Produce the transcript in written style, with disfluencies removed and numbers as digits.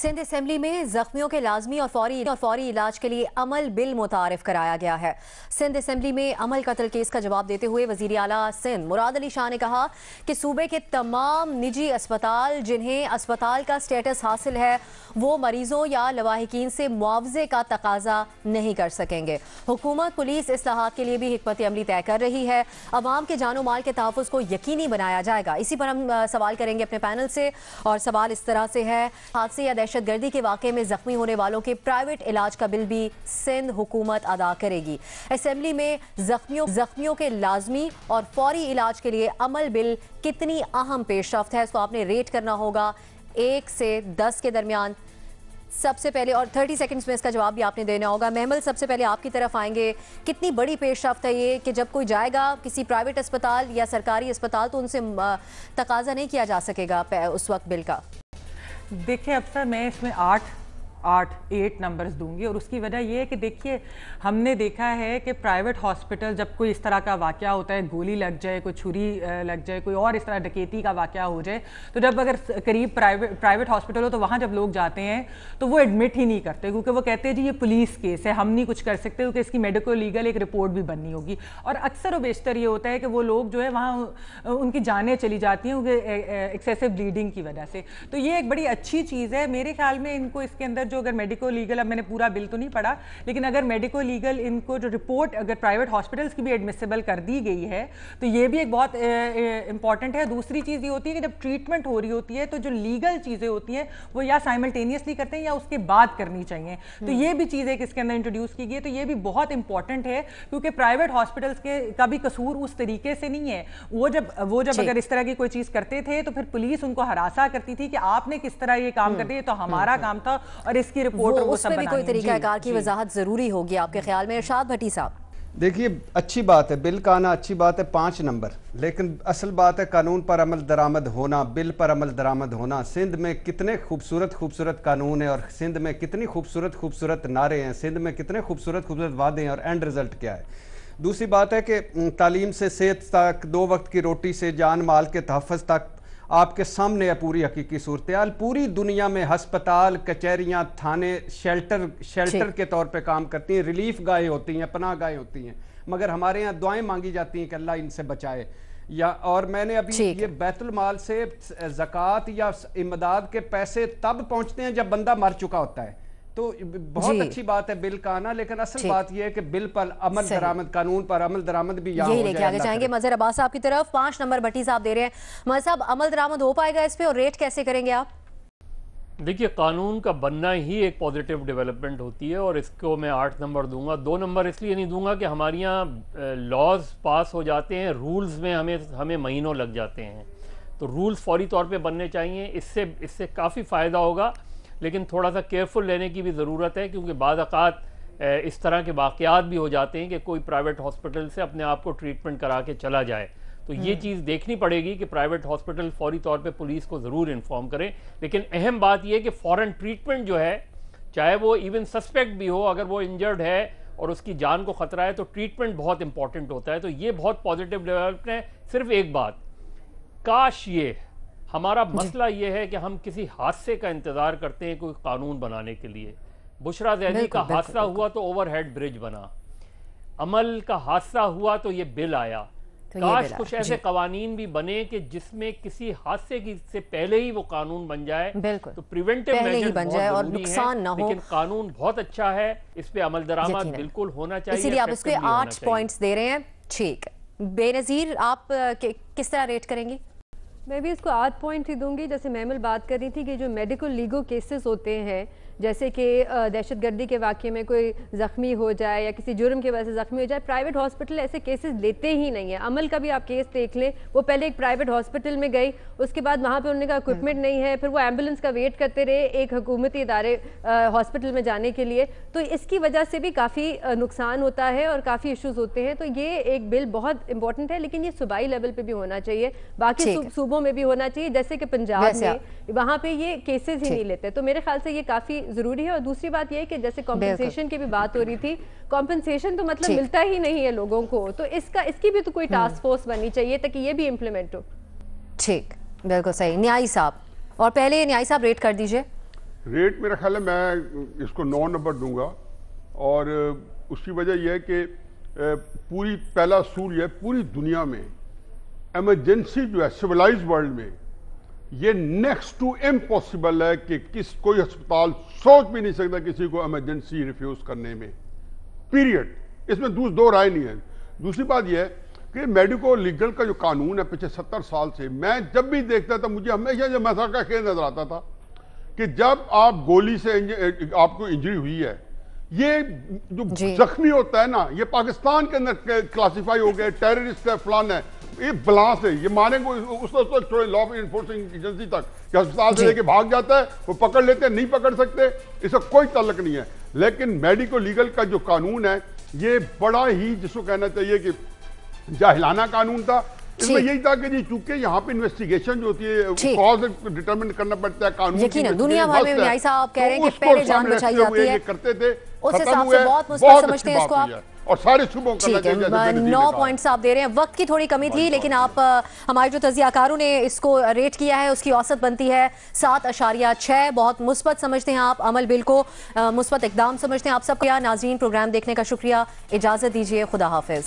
Sindh assembly में जख्मियों के लाजमी और फौरी इलाज के लिए अमल बिल मुतारिफ कराया गया है। सिंध असेंबली में अमल कत्ल केस का जवाब देते हुए वजीर आला सिंध मुराद अली शाह ने कहा कि सूबे के तमाम निजी अस्पताल जिन्हें अस्पताल का स्टेटस हासिल है वो मरीजों या लवाहिकीन से मुआवजे का तकाजा नहीं कर सकेंगे। हुकूमत पुलिस इस्लाहात के लिए भी हिकमत अमली तय कर रही है। अवाम के जानो माल के तहफ़्फ़ुज़ को यकीनी बनाया जाएगा। इसी पर हम सवाल करेंगे अपने पैनल से, और सवाल इस तरह से है, हादसे या दहशतगर्दी के वाक़े में जख्मी होने वालों के प्राइवेट इलाज का बिल भी सिंध हुकूमत अदा करेगी। असेंबली में जख्मियों के लाजमी और फौरी इलाज के लिए अमल बिल कितनी अहम पेशरफ्त है, इसको आपने रेट करना होगा 1 से 10 के दरमियान। सबसे पहले, और 30 सेकंड्स में इसका जवाब भी आपने देना होगा। महमल, सबसे पहले आपकी तरफ आएंगे। कितनी बड़ी पेशरफ्त है ये कि जब कोई जाएगा किसी प्राइवेट अस्पताल या सरकारी अस्पताल तो उनसे तकाजा नहीं किया जा सकेगा उस वक्त बिल का? देखिए अफसर, मैं इसमें 8 नंबर्स दूंगी, और उसकी वजह यह है कि देखिए हमने देखा है कि प्राइवेट हॉस्पिटल जब कोई इस तरह का वाक़या होता है, गोली लग जाए, कोई छुरी लग जाए, कोई और इस तरह डकैती का वाक़या हो जाए, तो जब अगर करीब प्राइवेट हॉस्पिटल हो तो वहाँ जब लोग जाते हैं तो वो एडमिट ही नहीं करते, क्योंकि वो कहते हैं जी ये पुलिस केस है, हम नहीं कुछ कर सकते, क्योंकि इसकी मेडिको लीगल एक रिपोर्ट भी बननी होगी। और अक्सर व बेशतर ये होता है कि वो लोग जो है वहाँ उनकी जानें चली जाती हैं एक्सेसिव ब्लीडिंग की वजह से। तो ये एक बड़ी अच्छी चीज़ है मेरे ख्याल में। इनको इसके अंदर जो अगर मेडिको लीगल, अब मैंने पूरा बिल तो नहीं पढ़ा, लेकिन अगर मेडिको लीगल इनको जो रिपोर्ट अगर प्राइवेट हॉस्पिटल्स की भी एडमिसिबल कर दी गई है तो ये भी एक बहुत इंपॉर्टेंट है। दूसरी चीज़ ये होती है कि जब ट्रीटमेंट हो रही होती है तो जो लीगल चीज़ें होती हैं वो या साइमल्टेनियसली करते हैं या उसके बाद करनी चाहिए। तो ये भी चीज़ एक इसके अंदर इंट्रोड्यूस की गई है, तो ये भी बहुत इंपॉर्टेंट है, क्योंकि प्राइवेट हॉस्पिटल्स का भी कसूर उस तरीके से नहीं है। वो जब अगर इस तरह की कोई चीज़ करते थे तो फिर पुलिस उनको हरासा करती थी कि आपने किस तरह ये काम कर दिया, तो हमारा काम था और इसकी रिपोर्ट उसमें भी कोई तरीका कार की वजाहत जरूरी होगी आपके ख्याल में। इरशाद भट्टी साहब, देखिए अच्छी बात है, बिल का आना अच्छी बात है, 5 नंबर, लेकिन असल बात है कानून पर अमल दरामद होना, बिल पर अमल दरामद होना। सिंध में कितने खूबसूरत कानून है और सिंध में कितनी खूबसूरत नारे हैं, सिंध में कितने खूबसूरत वादे हैं, और एंड रिजल्ट क्या है। दूसरी बात है कि तालीम से सेहत तक, 2 वक्त की रोटी से जान माल के तहफ़्फ़ुज़ तक आपके सामने है पूरी हकीकी सूरत-ए-हाल। पूरी दुनिया में हस्पताल, कचहरियाँ, थाने शेल्टर के तौर पे काम करती हैं, रिलीफ गाहें होती हैं, पनाह गाहें होती हैं, मगर हमारे यहाँ दुआएं मांगी जाती हैं कि अल्लाह इनसे बचाए। और मैंने अभी ये बैतुल माल से ज़कात या इमदाद के पैसे तब पहुँचते हैं जब बंदा मर चुका होता है। तो बहुत अच्छी बात है बिल का आना, लेकिन असल बात यह है कि बिल पर अमल दरामद, कानून पर अमल दरामद भी यही लेके आगे जाएंगे। मजहर अब्बास साहब की तरफ 5 नंबर भट्टी साहब दे रहे हैं। मजहर साहब, अमल दरामद हो पाएगा इस पे, और रेट कैसे करेंगे आप? देखिए, कानून का बनना ही एक पॉजिटिव डेवलपमेंट होती है, और इसको मैं 8 नंबर दूंगा। 2 नंबर इसलिए नहीं दूंगा कि हमारे यहाँ लॉज पास हो जाते हैं, रूल्स में हमें महीनों लग जाते हैं, तो रूल्स फौरी तौर पे बनने चाहिए। इससे काफ़ी फ़ायदा होगा, लेकिन थोड़ा सा केयरफुल लेने की भी ज़रूरत है, क्योंकि बाद अक़ात इस तरह के वाक़यात भी हो जाते हैं कि कोई प्राइवेट हॉस्पिटल से अपने आप को ट्रीटमेंट करा के चला जाए। तो ये चीज़ देखनी पड़ेगी कि प्राइवेट हॉस्पिटल फौरी तौर पे पुलिस को ज़रूर इन्फॉर्म करें। लेकिन अहम बात यह कि फ़ौरन ट्रीटमेंट जो है, चाहे वो इवन सस्पेक्ट भी हो, अगर वो इंजर्ड है और उसकी जान को ख़तरा है तो ट्रीटमेंट बहुत इंपॉर्टेंट होता है। तो ये बहुत पॉजिटिव डेवलपमेंट है। सिर्फ एक बात, काश ये हमारा मसला ये है कि हम किसी हादसे का इंतज़ार करते हैं कोई कानून बनाने के लिए। बुशरा ज़ैदी का हादसा हुआ तो ओवरहेड ब्रिज बना, अमल का हादसा हुआ तो ये बिल आया। काश कुछ ऐसे कवानीन भी बने कि जिसमें किसी हादसे की से पहले ही वो कानून बन जाए, तो प्रिवेंटिव मेजर बन जाए और नुकसान ना हो। लेकिन कानून बहुत अच्छा है, इस पे अमल दरामद बिल्कुल होना चाहिए, इसीलिए आप इसके 8 पॉइंट्स दे रहे हैं। ठीक, बेनज़ीर आप किस तरह रेट करेंगी? मैं भी इसको 8 पॉइंट ही दूंगी। जैसे महमल बात कर रही थी कि जो मेडिकल लीगल केसेस होते हैं, जैसे कि दहशतगर्दी के वाक़े में कोई ज़ख्मी हो जाए या किसी जुर्म की वजह से ज़ख्मी हो जाए, प्राइवेट हॉस्पिटल ऐसे केसेस लेते ही नहीं है। अमल का भी आप केस देख लें, वो पहले एक प्राइवेट हॉस्पिटल में गई, उसके बाद वहाँ पे उन्होंने कहा इक्विपमेंट नहीं है, फिर वो एम्बुलेंस का वेट करते रहे एक हुकूमती इदारे हॉस्पिटल में जाने के लिए। तो इसकी वजह से भी काफ़ी नुकसान होता है और काफ़ी इशूज़ होते हैं। तो ये एक बिल बहुत इंपॉर्टेंट है, लेकिन ये सूबाई लेवल पर भी होना चाहिए, बाकी सूबों में भी होना चाहिए। जैसे कि पंजाब में वहाँ पे ये केसेस ही नहीं लेते, तो मेरे ख्याल से ये काफ़ी ज़रूरी है। और दूसरी बात ये है कि जैसे कॉम्पेंसेशन की भी बात हो रही थी, कॉम्पेंसेशन तो मतलब मिलता ही नहीं है लोगों को, तो इसकी भी तो कोई टास्क फोर्स बननी चाहिए ताकि ये भी इम्प्लीमेंट हो। ठीक, बिल्कुल सही। न्यायी साहब, और पहले न्यायी साहब रेट कर दीजिए। ریٹ میرا خیال ہے میں اس کو 9 نمبر دوں گا، اور اس کی وجہ یہ ہے کہ پوری پہلا اصول یہ ہے پوری دنیا میں ایمرجنسی جو ہے سویلائز ورلڈ میں یہ نیکسٹ ٹو امپاسبل ہے کہ کوئی ہسپتال سوچ بھی نہیں سکتا کسی کو ایمرجنسی ریفیوز کرنے میں، پیریڈ. اس میں دو رائے نہیں ہے. دوسری بات یہ ہے کہ میڈیکو لیگل کا جو قانون ہے پچھلے 70 سال سے میں جب بھی دیکھتا تھا مجھے ہمیشہ یہ مسئلہ کا خیال نظر آتا تھا کہ جب آپ گولی سے آپ کو انجری ہوئی ہے، یہ جو زخمی ہوتا ہے نا یہ پاکستان کے اندر کلاسیفائی ہو گیا ٹیررسٹ ہے فلان ہے، یہ بلانس ہے، یہ مانے کو اس تک چھوڑے لا انفورسنگ ایجنسی تک کہ ہسپتال سے لے کے بھاگ جاتا ہے، وہ پکڑ لیتے ہیں، نہیں پکڑ سکتے، اس کا کوئی تعلق نہیں ہے. لیکن میڈیکو لیگل کا جو قانون ہے یہ بڑا ہی جس کو کہنا چاہیے کہ جاہلانہ قانون تھا. اس میں یہی تھا کہ جی چونکہ یہاں پہ انویسٹیگیشن جو ہوتی ہے کاز ڈیٹرمن کرنا پڑتا ہے قانون کی. یقیناً دنیا بھر میں نیائی صاحب کہہ رہے ہیں کہ پہلے جان بچائی جاتی ہے، کرتے تھے، اس حساب سے بہت مثبت سمجھتے ہیں اس کو آپ. اور سارے صوبوں کرنا چاہیے. 9 پوائنٹس آپ دے رہے ہیں، وقت کی تھوڑی کمی تھی لیکن آپ ہمارے جو تجزیہ کاروں نے اس کو ریٹ کیا ہے اس کی اوسط بنتی ہے 7.6. بہت مثبت سمجھتے ہیں آپ عمل بل کو، مثبت اقدام سمجھتے ہیں آپ سب کو. ناظرین پروگرام دیکھنے کا شکریہ، اجازت دیجیے، خدا حافظ.